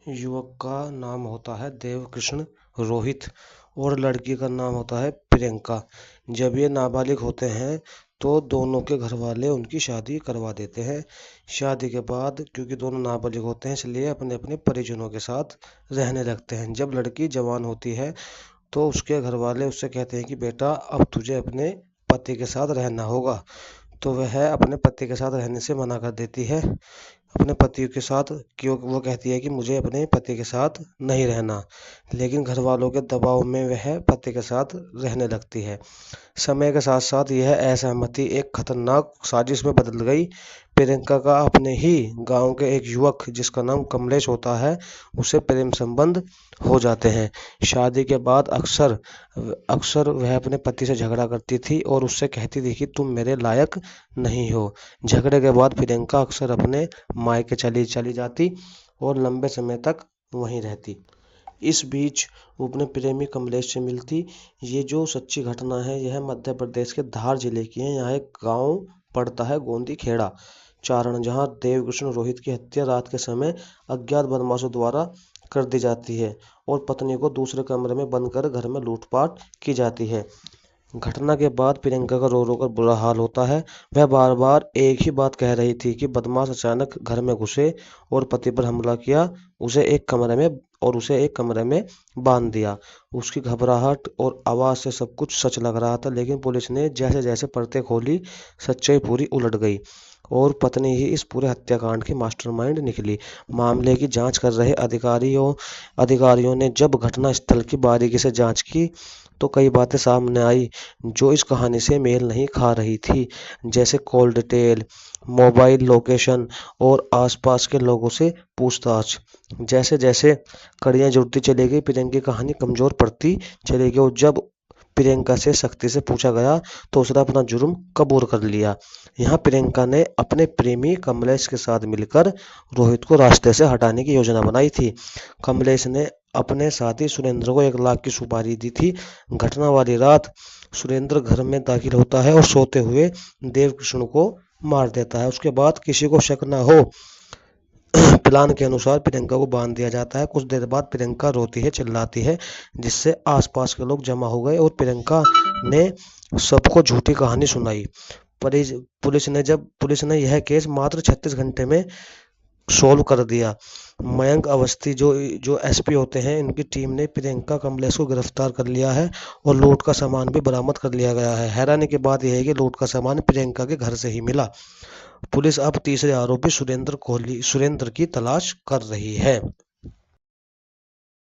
युवक का नाम होता है देवकृष्ण रोहित और लड़की का नाम होता है प्रियंका। जब ये नाबालिग होते हैं तो दोनों के घर वाले उनकी शादी करवा देते हैं। शादी के बाद क्योंकि दोनों नाबालिग होते हैं इसलिए अपने अपने परिजनों के साथ रहने लगते हैं। जब लड़की जवान होती है तो उसके घर वाले उससे कहते हैं कि बेटा अब तुझे अपने पति के साथ रहना होगा। तो वह अपने पति के साथ रहने से मना कर देती है अपने पति के साथ, क्यों वो कहती है कि मुझे अपने पति के साथ नहीं रहना। लेकिन घर वालों के दबाव में वह पति के साथ रहने लगती है। समय के साथ साथ यह असहमति एक खतरनाक साजिश में बदल गई। प्रियंका का अपने ही गांव के एक युवक जिसका नाम कमलेश होता है उसे प्रेम संबंध हो जाते हैं। शादी के बाद अक्सर अक्सर वह अपने पति से झगड़ा करती थी और उससे कहती थी कि तुम मेरे लायक नहीं हो। झगड़े के बाद प्रियंका अक्सर अपने मायके चली चली जाती और लंबे समय तक वहीं रहती। इस बीच वो अपने प्रेमी कमलेश से मिलती। ये जो सच्ची घटना है यह मध्य प्रदेश के धार जिले की है। यहाँ एक गांव पड़ता है गोंदी खेड़ा चारण, जहाँ देवकृष्ण रोहित की हत्या रात के समय अज्ञात बदमाशों द्वारा कर दी जाती है और पत्नी को दूसरे कमरे में बंद कर घर में लूटपाट की जाती है। घटना के बाद प्रियंका का रो रो कर बुरा हाल होता है। वह बार बार एक ही बात कह रही थी कि बदमाश अचानक घर में घुसे और पति पर हमला किया, उसे एक कमरे में बांध दिया। उसकी घबराहट और आवाज से सब कुछ सच लग रहा था, लेकिन पुलिस ने जैसे जैसे परतें खोली सच्चाई पूरी उलट गई और पत्नी ही इस पूरे हत्याकांड की मास्टरमाइंड निकली। मामले की जांच कर रहे अधिकारियों ने जब घटना स्थल की बारीकी से जांच की तो कई बातें सामने आई जो इस कहानी से मेल नहीं खा रही थी, जैसे कॉल डिटेल, मोबाइल लोकेशन और आसपास के लोगों से पूछताछ। जैसे जैसे कड़ियां जुड़ती चली गई प्रियंका की कहानी कमजोर पड़ती चली गई और जब प्रियंका से सख्ती से पूछा गया तो उसने अपना जुर्म कबूल कर लिया। यहाँ प्रियंका ने अपने प्रेमी कमलेश के साथ मिलकर रोहित को रास्ते से हटाने की योजना बनाई थी। कमलेश ने अपने साथी सुरेंद्र को 1 लाख की सुपारी दी थी। घटना वाली रात सुरेंद्र घर में दाखिल होता है और सोते हुए देवकृष्ण को मार देता है। उसके बाद किसी को शक न हो प्लान के अनुसार प्रियंका को बांध दिया जाता है। कुछ देर बाद प्रियंका रोती है, चिल्लाती है, जिससे आसपास के लोग जमा हो गए और प्रियंका ने सबको झूठी कहानी सुनाई। पुलिस ने यह केस मात्र 36 घंटे में सोल्व कर दिया। मयंक अवस्थी जो एसपी होते हैं, इनकी टीम ने प्रियंका कमलेश को गिरफ्तार कर लिया है और लूट का सामान भी बरामद कर लिया गया है। हैरानी की बात यह है कि लूट का सामान प्रियंका के घर से ही मिला। पुलिस अब तीसरे आरोपी सुरेंद्र की तलाश कर रही है।